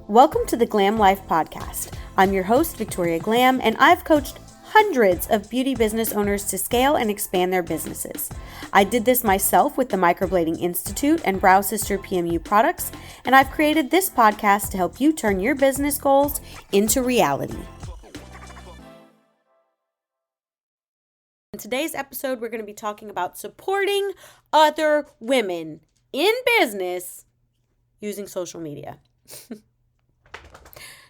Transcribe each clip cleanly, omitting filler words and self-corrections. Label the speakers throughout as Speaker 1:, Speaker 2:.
Speaker 1: Welcome to the Glam Life Podcast. I'm your host, Victoria Glam, and I've coached hundreds of beauty business owners to scale and expand their businesses. I did this myself with the Microblading Institute and Brow Sister PMU products, and I've created this podcast to help you turn your business goals into reality. In today's episode, we're going to be talking about supporting other women in business using social media.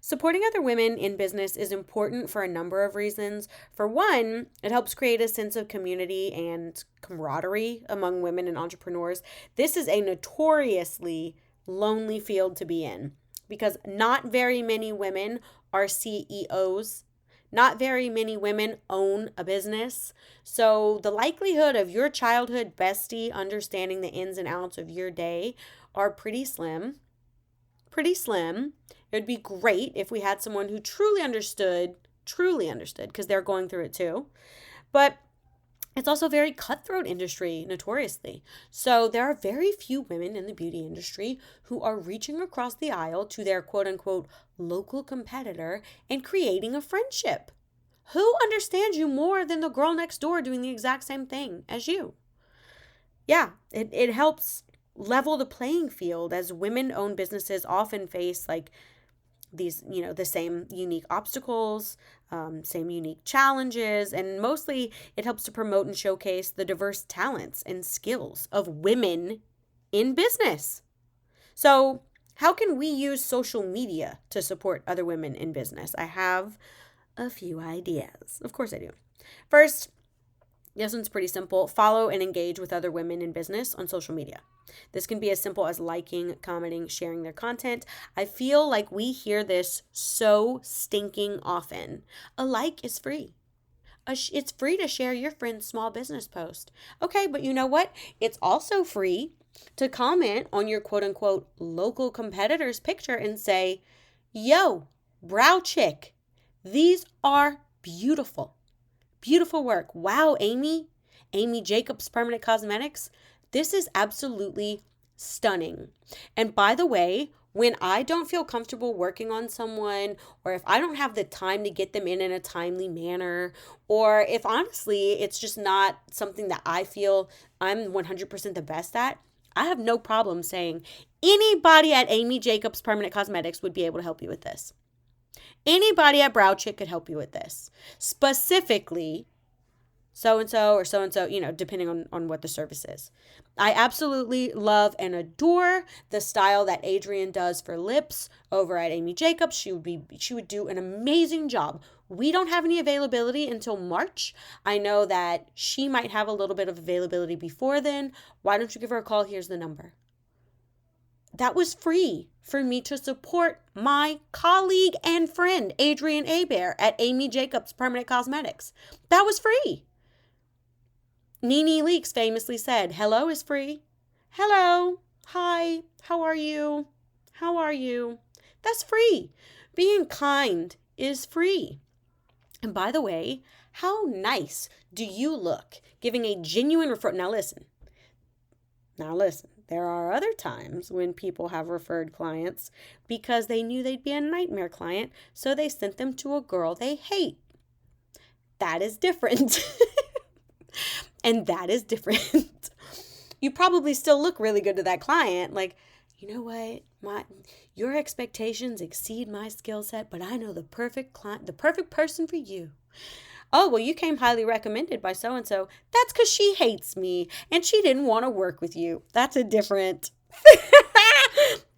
Speaker 1: Supporting other women in business is important for a number of reasons. For one, it helps create a sense of community and camaraderie among women and entrepreneurs. This is a notoriously lonely field to be in because not very many women are CEOs. Not very many women own a business. So the likelihood of your childhood bestie understanding the ins and outs of your day are pretty slim. It would be great if we had someone who truly understood, because they're going through it too. But it's also a very cutthroat industry, notoriously. So there are very few women in the beauty industry who are reaching across the aisle to their quote-unquote local competitor and creating a friendship. Who understands you more than the girl next door doing the exact same thing as you? Yeah, it helps level the playing field, as women-owned businesses often face like these, the same unique obstacles, same unique challenges, and mostly it helps to promote and showcase the diverse talents and skills of women in business. So how can we use social media to support other women in business? I have a few ideas. Of course I do. First, this one's pretty simple. Follow and engage with other women in business on social media. This can be as simple as liking, commenting, sharing their content. I feel like we hear this so stinking often. A like is free. It's free to share your friend's small business post. Okay, but you know what? It's also free to comment on your quote-unquote local competitor's picture and say, yo, brow chick, these are beautiful. Beautiful work. Wow, Amy Jacobs Permanent Cosmetics. This is absolutely stunning. And by the way, when I don't feel comfortable working on someone, or if I don't have the time to get them in a timely manner, or if honestly it's just not something that I feel I'm 100% the best at, I have no problem saying anybody at Amy Jacobs Permanent Cosmetics would be able to help you with this. Anybody at Brow Chick could help you with this. Specifically, so-and-so or so-and-so, depending on what the service is. I absolutely love and adore the style that Adrienne does for lips over at Amy Jacobs. She would do an amazing job. We don't have any availability until March. I know that she might have a little bit of availability before then. Why don't you give her a call? Here's the number. That was free for me to support my colleague and friend, Adrienne Hebert at Amy Jacobs Permanent Cosmetics. That was free. Nene Leakes famously said, hello is free. Hello. Hi. How are you? How are you? That's free. Being kind is free. And by the way, how nice do you look giving a genuine referral? Now listen. There are other times when people have referred clients because they knew they'd be a nightmare client, so they sent them to a girl they hate. That is different. And that is different. You probably still look really good to that client. Like, you know what? Your expectations exceed my skill set, but I know the perfect client, the perfect person for you. Oh, well, you came highly recommended by so-and-so. That's because she hates me and she didn't want to work with you. That's a different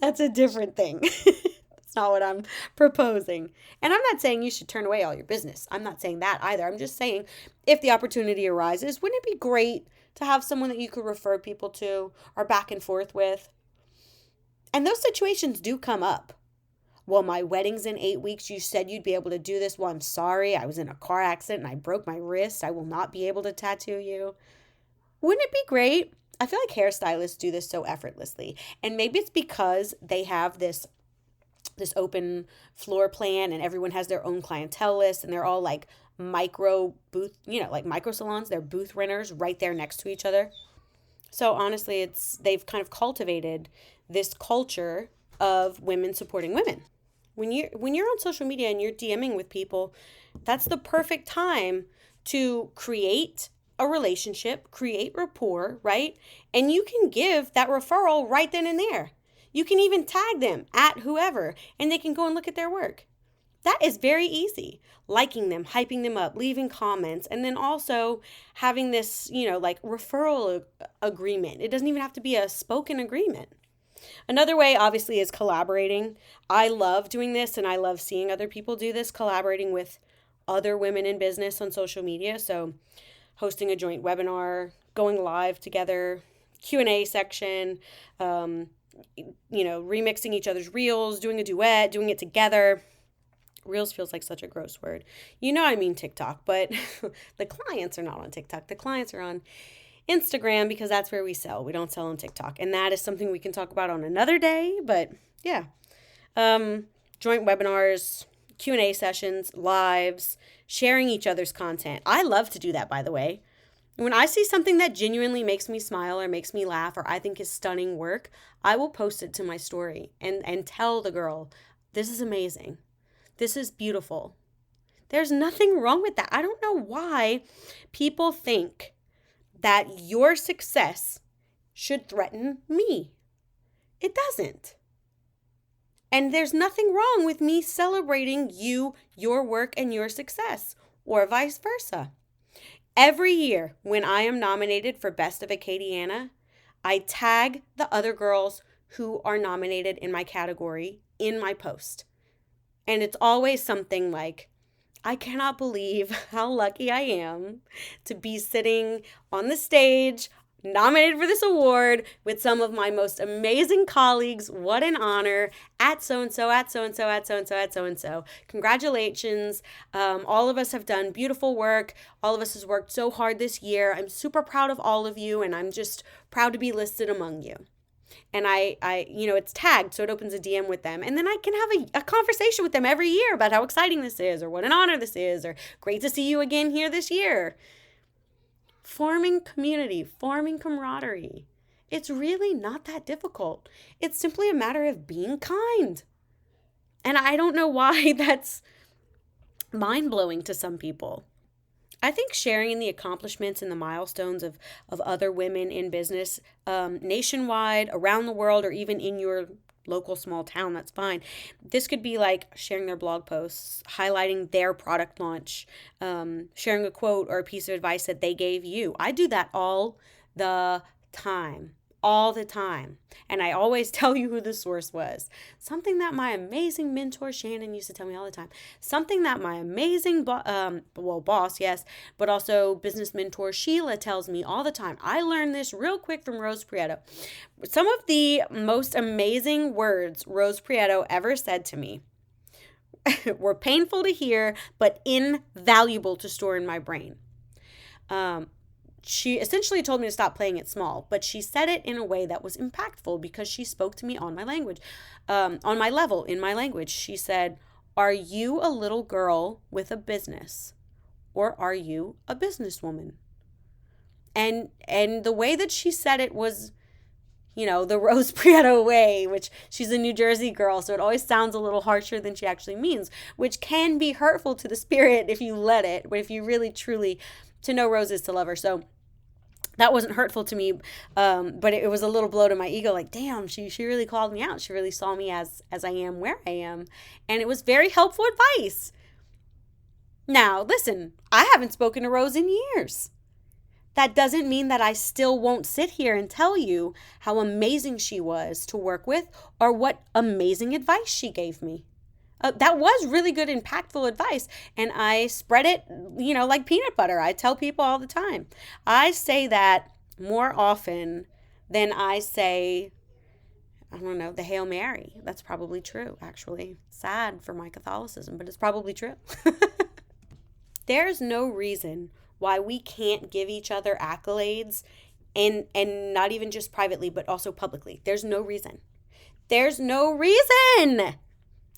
Speaker 1: thing. That's not what I'm proposing. And I'm not saying you should turn away all your business. I'm not saying that either. I'm just saying if the opportunity arises, wouldn't it be great to have someone that you could refer people to or back and forth with? And those situations do come up. Well, my wedding's in 8 weeks. You said you'd be able to do this. Well, I'm sorry. I was in a car accident and I broke my wrist. I will not be able to tattoo you. Wouldn't it be great? I feel like hairstylists do this so effortlessly. And maybe it's because they have this open floor plan and everyone has their own clientele list and they're all like micro booth, like micro salons. They're booth renters right there next to each other. So honestly, they've kind of cultivated this culture of women supporting women. When you're on social media and you're DMing with people, that's the perfect time to create a relationship, create rapport, right? And you can give that referral right then and there. You can even tag them at whoever, and they can go and look at their work. That is very easy. Liking them, hyping them up, leaving comments, and then also having this, like referral agreement. It doesn't even have to be a spoken agreement. Another way, obviously, is collaborating. I love doing this and I love seeing other people do this, collaborating with other women in business on social media. So hosting a joint webinar, going live together, Q&A section, remixing each other's reels, doing a duet, doing it together. Reels feels like such a gross word. I mean TikTok, but the clients are not on TikTok. The clients are on Instagram because that's where we sell. We don't sell on TikTok. And that is something we can talk about on another day. But yeah, joint webinars, Q&A sessions, lives, sharing each other's content. I love to do that, by the way. When I see something that genuinely makes me smile or makes me laugh or I think is stunning work, I will post it to my story and tell the girl, this is amazing. This is beautiful. There's nothing wrong with that. I don't know why people think that your success should threaten me. It doesn't. And there's nothing wrong with me celebrating you, your work, and your success, or vice versa. Every year when I am nominated for Best of Acadiana, I tag the other girls who are nominated in my category in my post. And it's always something like, I cannot believe how lucky I am to be sitting on the stage, nominated for this award with some of my most amazing colleagues. What an honor. At so-and-so, at so-and-so, at so-and-so, at so-and-so. Congratulations. All of us have done beautiful work. All of us has worked so hard this year. I'm super proud of all of you, and I'm just proud to be listed among you. And I it's tagged, so it opens a DM with them. And then I can have a conversation with them every year about how exciting this is, or what an honor this is, or great to see you again here this year. Forming community, forming camaraderie. It's really not that difficult. It's simply a matter of being kind. And I don't know why that's mind-blowing to some people. I think sharing in the accomplishments and the milestones of other women in business nationwide, around the world, or even in your local small town, that's fine. This could be like sharing their blog posts, highlighting their product launch, sharing a quote or a piece of advice that they gave you. I do that all the time. And I always tell you who the source was. Something that my amazing mentor Shannon used to tell me all the time. Something that my amazing boss, yes, but also business mentor Sheila tells me all the time. I learned this real quick from Rose Prieto. Some of the most amazing words Rose Prieto ever said to me were painful to hear, but invaluable to store in my brain. She essentially told me to stop playing it small, but she said it in a way that was impactful because she spoke to me on my language, on my level, in my language. She said, are you a little girl with a business, or are you a businesswoman? And the way that she said it was, the Rose Prieto way, which she's a New Jersey girl, so it always sounds a little harsher than she actually means, which can be hurtful to the spirit if you let it, but if you really, truly, to know Rose is to love her. So that wasn't hurtful to me, but it was a little blow to my ego, like, damn, she really called me out. She really saw me as I am, where I am, and it was very helpful advice. Now, listen, I haven't spoken to Rose in years. That doesn't mean that I still won't sit here and tell you how amazing she was to work with or what amazing advice she gave me. That was really good, impactful advice, and I spread it, like peanut butter. I tell people all the time. I say that more often than I say, I don't know, the Hail Mary. That's probably true, actually. Sad for my Catholicism, but it's probably true. There's no reason why we can't give each other accolades, and not even just privately, but also publicly. There's no reason. There's no reason.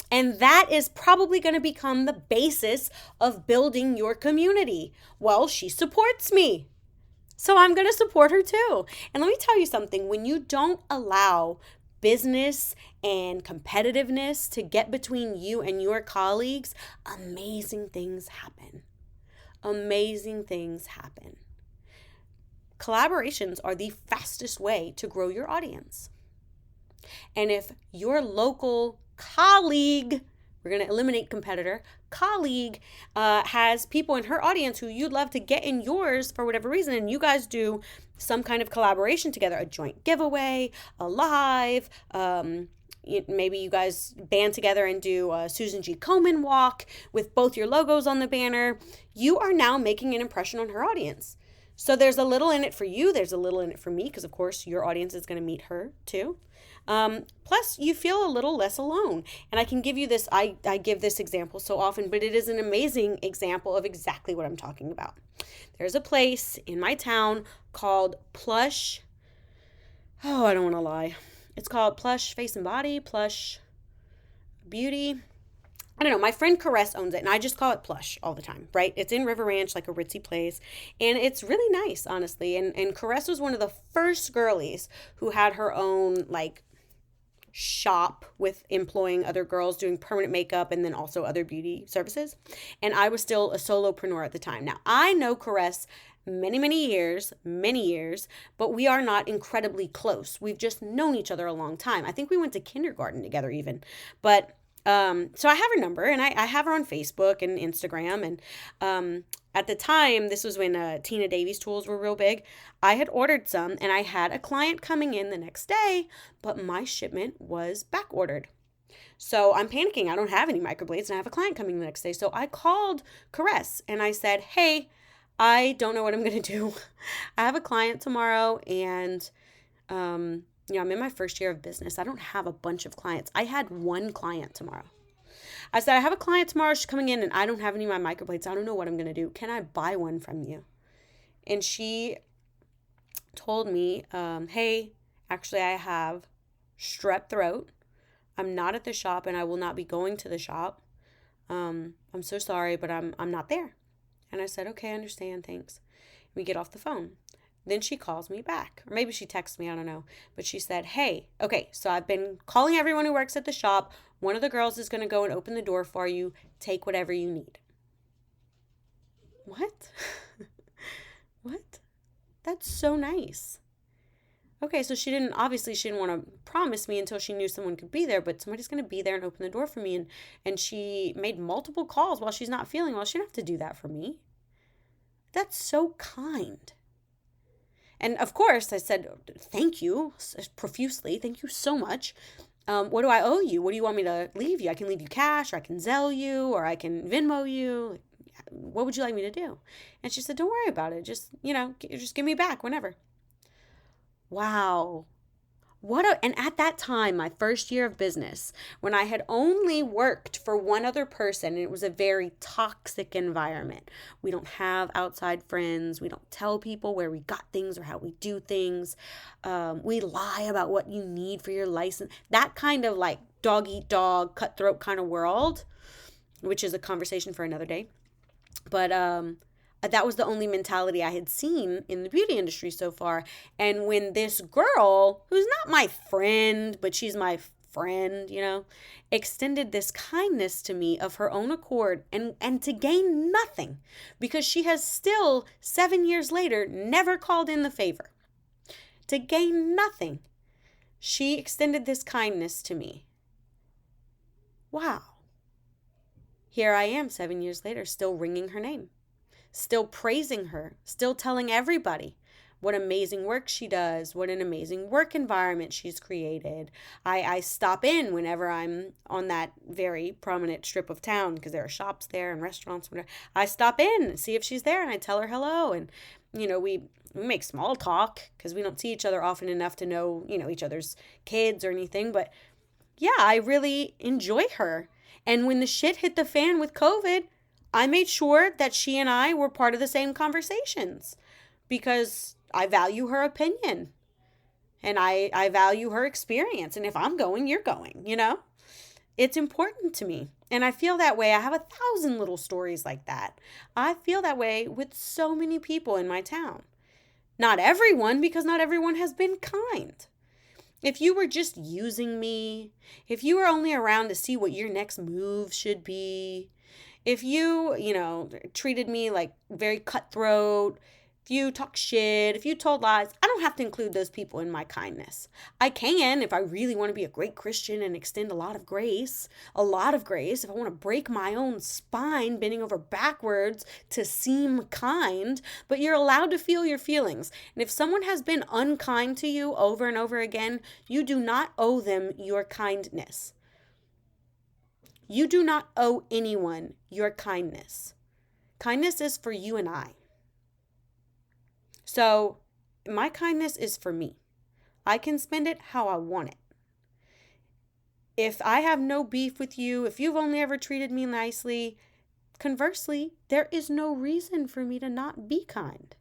Speaker 1: And that is probably going to become the basis of building your community. Well, she supports me, so I'm going to support her too. And let me tell you something. When you don't allow business and competitiveness to get between you and your colleagues, amazing things happen. Amazing things happen. Collaborations are the fastest way to grow your audience. And if your local colleague, we're going to eliminate competitor, colleague has people in her audience who you'd love to get in yours for whatever reason, and you guys do some kind of collaboration together, a joint giveaway, a live, maybe you guys band together and do a Susan G. Komen walk with both your logos on the banner, you are now making an impression on her audience. So there's a little in it for you. There's a little in it for me because, of course, your audience is going to meet her too. Plus, you feel a little less alone. And I can give you this, I give this example so often, but it is an amazing example of exactly what I'm talking about. There's a place in my town called Plush. Oh, I don't want to lie. It's called Plush Face and Body, Plush Beauty. I don't know. My friend Caress owns it, and I just call it Plush all the time, right? It's in River Ranch, like a ritzy place, and it's really nice, honestly. And Caress was one of the first girlies who had her own, like, shop with employing other girls doing permanent makeup and then also other beauty services. And I was still a solopreneur at the time. Now, I know Caress many years, but we are not incredibly close. We've just known each other a long time. I think we went to kindergarten together even. But so I have her number, and I have her on Facebook and Instagram. And at the time, this was when Tina Davies tools were real big. I had ordered some, and I had a client coming in the next day, but my shipment was back ordered. So I'm panicking. I don't have any microblades, and I have a client coming the next day. So I called Caress, and I said, hey, I don't know what I'm going to do. I have a client tomorrow, and I'm in my first year of business. I don't have a bunch of clients. I had one client tomorrow. I said, I have a client tomorrow. She's coming in, and I don't have any of my microblades. I don't know what I'm going to do. Can I buy one from you? And she told me, hey, actually, I have strep throat. I'm not at the shop, and I will not be going to the shop. I'm so sorry, but I'm not there. And I said, okay, I understand. Thanks. We get off the phone. Then she calls me back, or maybe she texts me, I don't know. But she said, hey, okay, so I've been calling everyone who works at the shop. One of the girls is going to go and open the door for you. Take whatever you need. What? What? That's so nice. Okay, so she didn't want to promise me until she knew someone could be there, but somebody's going to be there and open the door for me. And she made multiple calls while she's not feeling well. She didn't have to do that for me. That's so kind. And of course, I said, thank you profusely. Thank you so much. What do I owe you? What do you want me to leave you? I can leave you cash, or I can Zelle you, or I can Venmo you. What would you like me to do? And she said, don't worry about it. Just give me back whenever. Wow. And at that time, my first year of business, when I had only worked for one other person, and it was a very toxic environment. We don't have outside friends. We don't tell people where we got things or how we do things. We lie about what you need for your license. That kind of like dog eat dog, cutthroat kind of world, which is a conversation for another day. But that was the only mentality I had seen in the beauty industry so far. And when this girl, who's not my friend, but she's my friend, extended this kindness to me of her own accord and to gain nothing, because she has still 7 years later never called in the favor. To gain nothing, she extended this kindness to me. Wow. Here I am 7 years later, still ringing her name. Still praising her, still telling everybody what amazing work she does, what an amazing work environment she's created. I stop in whenever I'm on that very prominent strip of town, because there are shops there and restaurants. Whatever. I stop in and see if she's there, and I tell her hello. And, we make small talk because we don't see each other often enough to know, each other's kids or anything. But yeah, I really enjoy her. And when the shit hit the fan with COVID, I made sure that she and I were part of the same conversations, because I value her opinion and I value her experience. And if I'm going, you're going, It's important to me. And I feel that way. I have 1,000 little stories like that. I feel that way with so many people in my town. Not everyone, because not everyone has been kind. If you were just using me, if you were only around to see what your next move should be, if you treated me like very cutthroat, if you talk shit, if you told lies, I don't have to include those people in my kindness. I can if I really want to be a great Christian and extend a lot of grace, if I want to break my own spine bending over backwards to seem kind, but you're allowed to feel your feelings. And if someone has been unkind to you over and over again, you do not owe them your kindness. You do not owe anyone your kindness. Kindness is for you and I. So my kindness is for me. I can spend it how I want it. If I have no beef with you, if you've only ever treated me nicely, conversely, there is no reason for me to not be kind.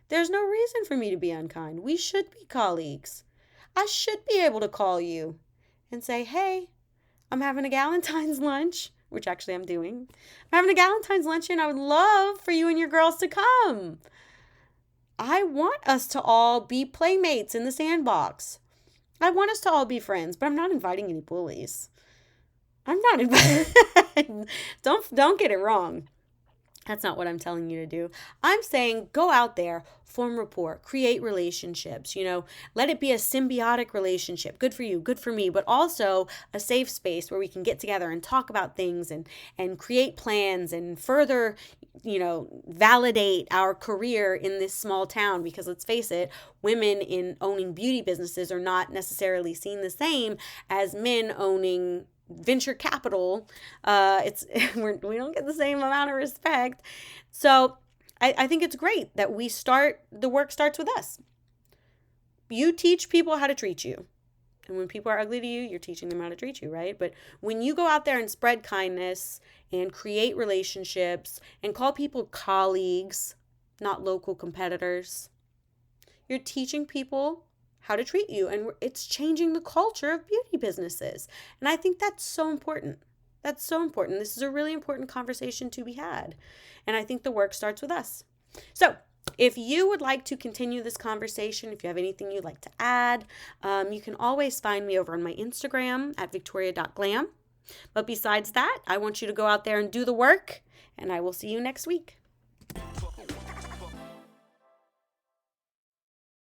Speaker 1: There's no reason for me to be unkind. We should be colleagues. I should be able to call you and say, hey, I'm having a Galentine's lunch, which actually I'm doing. I'm having a Galentine's luncheon. I would love for you and your girls to come. I want us to all be playmates in the sandbox. I want us to all be friends, but I'm not inviting any bullies. I'm not inviting. Don't get it wrong. That's not what I'm telling you to do. I'm saying go out there, form rapport, create relationships, let it be a symbiotic relationship. Good for you, good for me, but also a safe space where we can get together and talk about things and create plans and further, validate our career in this small town, because let's face it, women in owning beauty businesses are not necessarily seen the same as men owning venture capital. We don't get the same amount of respect. So I think it's great that the work starts with us. You teach people how to treat you. And when people are ugly to you, you're teaching them how to treat you, right? But when you go out there and spread kindness and create relationships and call people colleagues, not local competitors, you're teaching people how to treat you, and it's changing the culture of beauty businesses. And I think that's so important. That's so important. This is a really important conversation to be had. And I think the work starts with us. So if you would like to continue this conversation, if you have anything you'd like to add, you can always find me over on my Instagram at victoria.glam. But besides that, I want you to go out there and do the work, and I will see you next week.